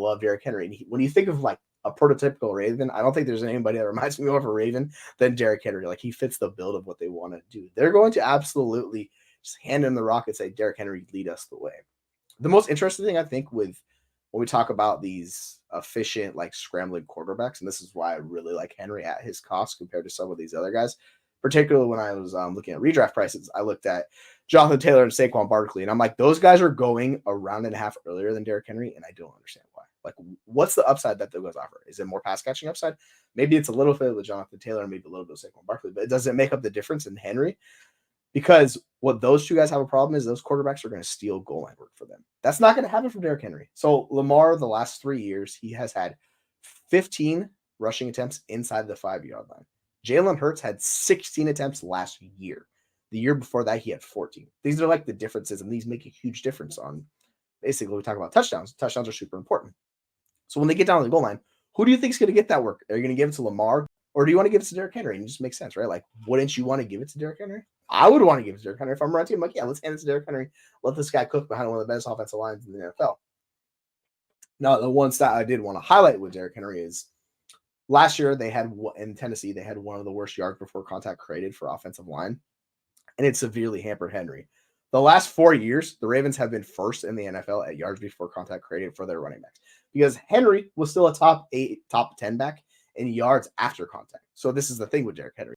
love Derrick Henry. And when you think of like a prototypical Raven, I don't think there's anybody that reminds me more of a Raven than Derrick Henry. Like he fits the build of what they want to do. They're going to absolutely just hand him the rock and say, Derrick Henry, lead us the way. The most interesting thing I think with when we talk about these efficient, like scrambling quarterbacks, and this is why I really like Henry at his cost compared to some of these other guys, particularly when I was looking at redraft prices, I looked at Jonathan Taylor and Saquon Barkley, and I'm like, those guys are going a round and a half earlier than Derrick Henry, and I don't understand why. Like, what's the upside that those guys offer? Is it more pass catching upside? Maybe it's a little bit with Jonathan Taylor, maybe a little bit of Saquon Barkley, but it doesn't make up the difference in Henry. Because what those two guys have a problem is those quarterbacks are going to steal goal line work for them. That's not going to happen from Derrick Henry. So Lamar, the last 3 years, he has had 15 rushing attempts inside the 5-yard line. Jalen Hurts had 16 attempts last year. The year before that, he had 14. These are like the differences, and these make a huge difference on basically we talk about touchdowns. Touchdowns are super important. So when they get down to the goal line, who do you think is going to get that work? Are you going to give it to Lamar, or do you want to give it to Derrick Henry? And it just makes sense, right? Like, wouldn't you want to give it to Derrick Henry? I would want to give it to Derrick Henry if I'm running team. I'm like, yeah, let's hand it to Derrick Henry. Let this guy cook behind one of the best offensive lines in the NFL. Now, the one stat I did want to highlight with Derrick Henry is last year they had in Tennessee, they had one of the worst yards before contact created for offensive line, and it severely hampered Henry. The last 4 years, the Ravens have been first in the NFL at yards before contact created for their running backs because Henry was still a top 10 back in yards after contact. So this is the thing with Derrick Henry.